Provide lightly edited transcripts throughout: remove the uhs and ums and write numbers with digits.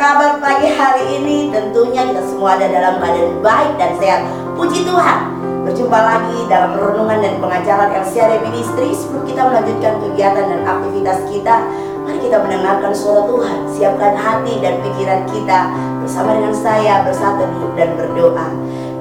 kabar pagi hari ini? Tentunya kita semua ada dalam keadaan baik dan sehat. Puji Tuhan. Berjumpa lagi dalam renungan dan pengajaran LCAD Ministry. Sebelum kita melanjutkan kegiatan dan aktivitas kita, mari kita mendengarkan suara Tuhan. Siapkan hati dan pikiran kita bersama dengan saya bersatu dan berdoa.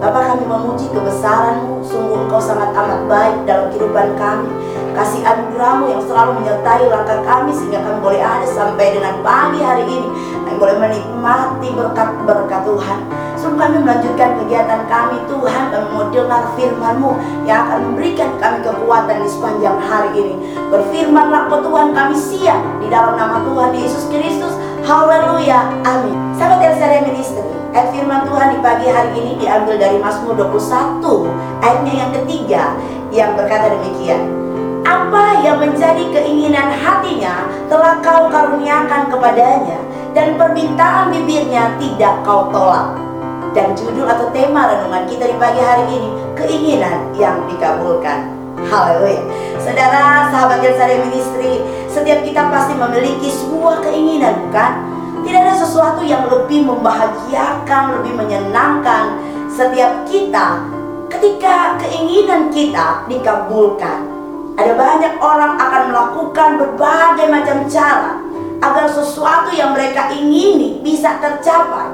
Bapa, kami memuji kebesaran-Mu. Sungguh Engkau sangat amat baik dalam kehidupan kami. Kasih anugerah-Mu yang selalu menyertai langkah kami sehingga kami boleh ada sampai dengan pagi hari ini. Kami boleh menikmati berkat-berkat Tuhan. Sebelum kami melanjutkan kegiatan kami, Tuhan, kami mau dengar firman-Mu yang akan memberikan kami kekuatan di sepanjang hari ini. Berfirmanlah Engkau Tuhan, kami siap di dalam nama Tuhan Yesus Kristus. Haleluya, amin. Sahabat LCAD Ministry, ayat firman Tuhan di pagi hari ini diambil dari Mazmur 21 ayatnya yang ketiga, yang berkata demikian: apa yang menjadi keinginan hatinya telah Kau karuniakan kepadanya, dan permintaan bibirnya tidak Kau tolak. Dan judul atau tema renungan kita di pagi hari ini, keinginan yang dikabulkan. Haleluya. Saudara, sahabat LCAD Ministry, setiap kita pasti memiliki sebuah keinginan, bukan? Tidak ada sesuatu yang lebih membahagiakan, lebih menyenangkan setiap kita ketika keinginan kita dikabulkan. Ada banyak orang akan melakukan berbagai macam cara agar sesuatu yang mereka ingini bisa tercapai.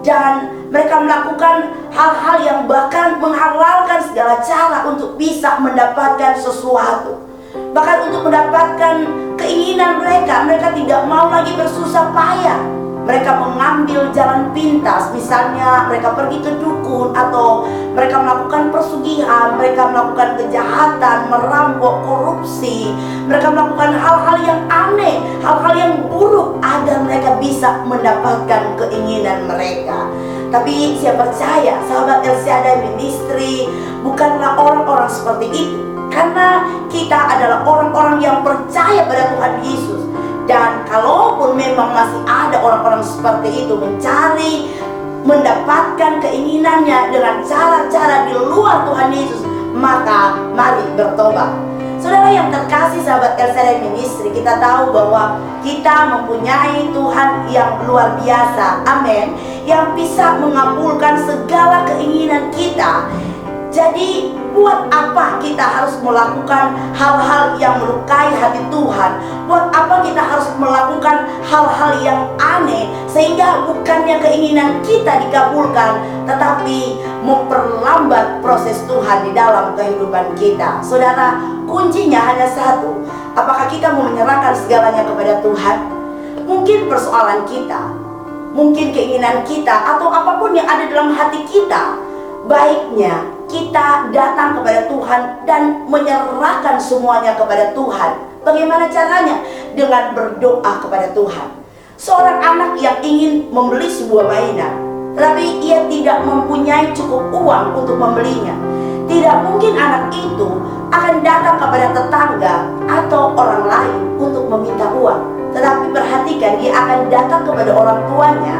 Dan mereka melakukan hal-hal yang bahkan menghalalkan segala cara untuk bisa mendapatkan sesuatu. Bahkan untuk mendapatkan keinginan mereka, mereka tidak mau lagi bersusah payah. Mereka mengambil jalan pintas, misalnya mereka pergi ke dukun, atau mereka melakukan persugihan, mereka melakukan kejahatan, merampok, korupsi. Mereka melakukan hal-hal yang aneh, hal-hal yang buruk agar mereka bisa mendapatkan keinginan mereka. Tapi saya percaya sahabat LCAD Ministry bukanlah orang-orang seperti itu, karena kita adalah orang-orang yang percaya pada Tuhan Yesus. Dan kalaupun memang masih ada orang-orang seperti itu mencari mendapatkan keinginannya dengan cara-cara di luar Tuhan Yesus, maka mari bertobat. Saudara yang terkasih sahabat LCAD Ministry, kita tahu bahwa kita mempunyai Tuhan yang luar biasa, amin, yang bisa mengabulkan segala keinginan kita. Jadi buat apa kita harus melakukan hal-hal yang melukai hati Tuhan? Buat apa kita harus melakukan hal-hal yang aneh sehingga bukannya keinginan kita dikabulkan, tetapi memperlambat proses Tuhan di dalam kehidupan kita? Saudara, kuncinya hanya satu. Apakah kita mau menyerahkan segalanya kepada Tuhan? Mungkin persoalan kita, mungkin keinginan kita, atau apapun yang ada dalam hati kita, baiknya kita datang kepada Tuhan dan menyerahkan semuanya kepada Tuhan. Bagaimana caranya? Dengan berdoa kepada Tuhan. Seorang anak yang ingin membeli sebuah mainan, tetapi ia tidak mempunyai cukup uang untuk membelinya, tidak mungkin anak itu akan datang kepada tetangga atau orang lain untuk meminta uang. Tetapi perhatikan, dia akan datang kepada orang tuanya,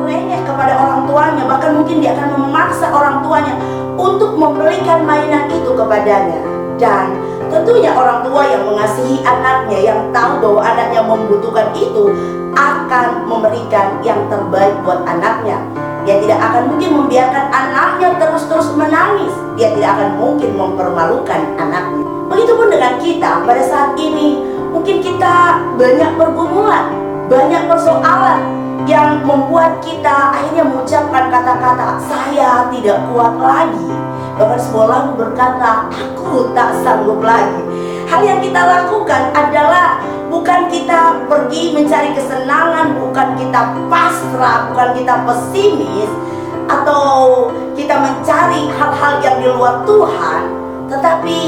merengek kepada orang tuanya, bahkan mungkin dia akan memaksa orang tuanya untuk membelikan mainan itu kepadanya. Dan tentunya orang tua yang mengasihi anaknya, yang tahu bahwa anaknya membutuhkan itu, akan memberikan yang terbaik buat anaknya. Dia tidak akan mungkin membiarkan anaknya terus-terus menangis. Dia tidak akan mungkin mempermalukan anaknya. Begitupun dengan kita pada saat ini. Mungkin kita banyak pergumulan, banyak persoalan yang membuat kita akhirnya mengucapkan kata-kata, saya tidak kuat lagi. Bahkan sebuah lagu berkata, aku tak sanggup lagi. Hal yang kita lakukan adalah bukan kita pergi mencari kesenangan, bukan kita pasrah, bukan kita pesimis, atau kita mencari hal-hal yang di luar Tuhan. Tetapi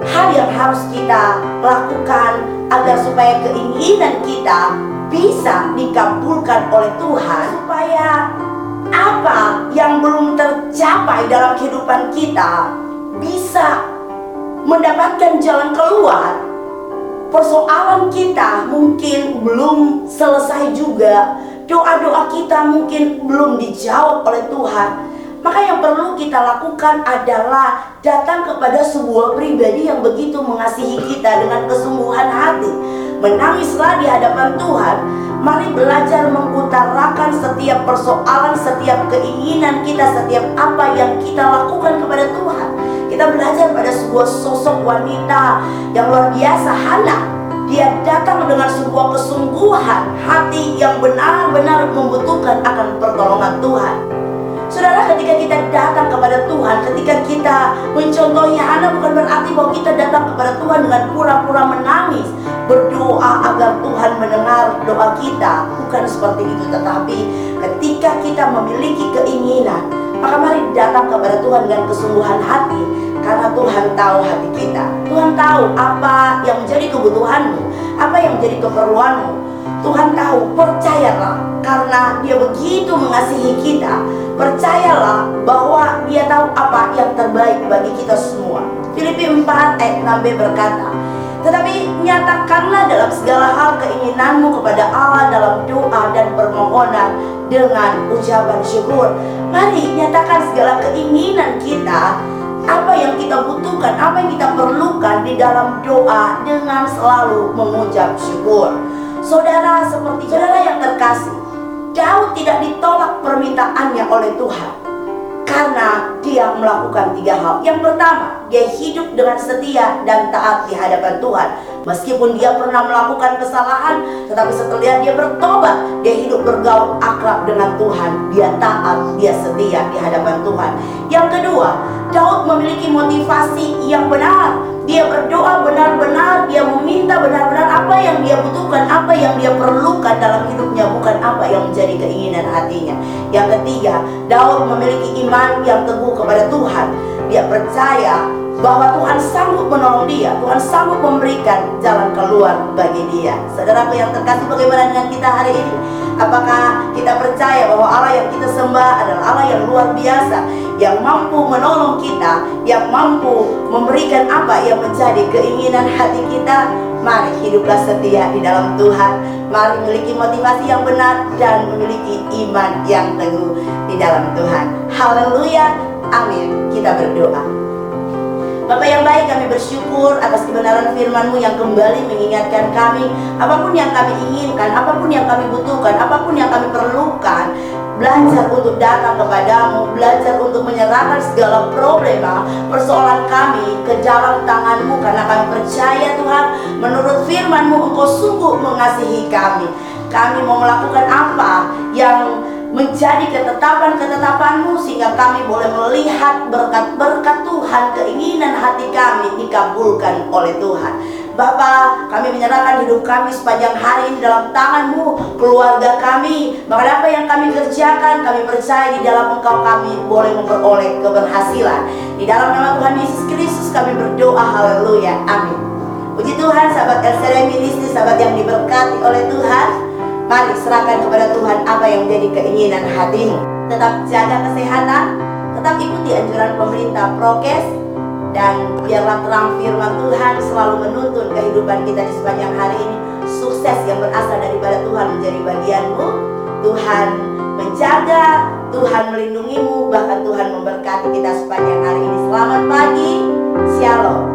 hal yang harus kita lakukan agar supaya keinginan kita bisa dikabulkan oleh Tuhan, supaya apa yang belum tercapai dalam kehidupan kita bisa mendapatkan jalan keluar. Persoalan kita mungkin belum selesai juga, doa-doa kita mungkin belum dijawab oleh Tuhan. Maka yang perlu kita lakukan adalah datang kepada sebuah pribadi yang begitu mengasihi kita dengan kesungguhan hati. menangislah di hadapan Tuhan. Mari belajar mengutarakan setiap persoalan, setiap keinginan kita, setiap apa yang kita lakukan kepada Tuhan. Kita belajar pada sebuah sosok wanita yang luar biasa, Hana. Dia datang dengan sebuah kesungguhan hati yang benar-benar membutuhkan akan pertolongan Tuhan. Saudara, ketika kita datang kepada Tuhan, ketika kita mencontohi Hana, bukan berarti bahwa kita datang kepada Tuhan dengan pura-pura menangis, berdoa agar Tuhan mendengar doa kita. Bukan seperti itu, tetapi ketika kita memiliki keinginan, maka mari datang kepada Tuhan dengan kesungguhan hati. Karena Tuhan tahu hati kita. Tuhan tahu apa yang menjadi kebutuhanmu, apa yang menjadi keperluanmu. Tuhan tahu, percayalah, karena Dia begitu mengasihi kita. Percayalah bahwa Dia tahu apa yang terbaik bagi kita semua. Filipi 4 ayat 6b berkata, tetapi nyatakanlah dalam segala hal keinginanmu kepada Allah dalam doa dan permohonan dengan ucapan syukur. Mari nyatakan segala keinginan kita, apa yang kita butuhkan, apa yang kita perlukan di dalam doa dengan selalu mengucap syukur. Saudara, seperti saudara yang terkasih, Daud tidak ditolak permintaannya oleh Tuhan karena dia melakukan 3 hal. Yang pertama, dia hidup dengan setia dan taat di hadapan Tuhan. Meskipun dia pernah melakukan kesalahan, tetapi setelah dia bertobat, dia hidup bergaul akrab dengan Tuhan. Dia taat, dia setia di hadapan Tuhan. Yang kedua, Daud memiliki motivasi yang benar. Dia berdoa benar-benar, dia meminta benar-benar apa yang dia butuhkan, apa yang dia perlukan dalam hidupnya, bukan apa yang menjadi keinginan hatinya. Yang ketiga, Daud memiliki iman yang teguh kepada Tuhan. Dia percaya bahwa Tuhan sanggup menolong dia, Tuhan sanggup memberikan jalan keluar bagi dia. Saudaraku yang terkasih, bagaimana dengan kita hari ini? Apakah kita percaya bahwa Allah yang kita sembah adalah Allah yang luar biasa, yang mampu menolong kita, yang mampu memberikan apa yang menjadi keinginan hati kita? Mari hiduplah setia di dalam Tuhan. Mari memiliki motivasi yang benar dan memiliki iman yang teguh di dalam Tuhan. Haleluya, amin. Kita berdoa. Bapa yang baik, kami bersyukur atas kebenaran firman-Mu yang kembali mengingatkan kami, apapun yang kami inginkan, apapun yang kami butuhkan, apapun yang kami perlukan, belajar untuk datang kepadamu, belajar untuk menyerahkan segala problema, persoalan kami ke dalam tangan-Mu, karena kami percaya Tuhan, menurut firman-Mu Engkau sungguh mengasihi kami. Kami mau melakukan apa yang menjadi ketetapan-ketetapan-Mu, sehingga kami boleh melihat berkat-berkat Tuhan, keinginan hati kami dikabulkan oleh Tuhan. Bapa, kami menyerahkan hidup kami sepanjang hari ini dalam tangan-Mu, keluarga kami, bahkan apa yang kami kerjakan, kami percaya di dalam Engkau kami boleh memperoleh keberhasilan. Di dalam nama Tuhan Yesus Kristus kami berdoa, haleluya, amin. Puji Tuhan, sahabat LCD Ministry, sahabat yang diberkati oleh Tuhan. Mari serahkan kepada Tuhan apa yang menjadi keinginan hatimu. Tetap jaga kesehatan, tetap ikuti anjuran pemerintah prokes, dan biarlah terang firman Tuhan selalu menuntun kehidupan kita di sepanjang hari ini. Sukses yang berasal daripada Tuhan menjadi bagianmu. Tuhan menjaga, Tuhan melindungimu, bahkan Tuhan memberkati kita sepanjang hari ini. Selamat pagi, Shalom.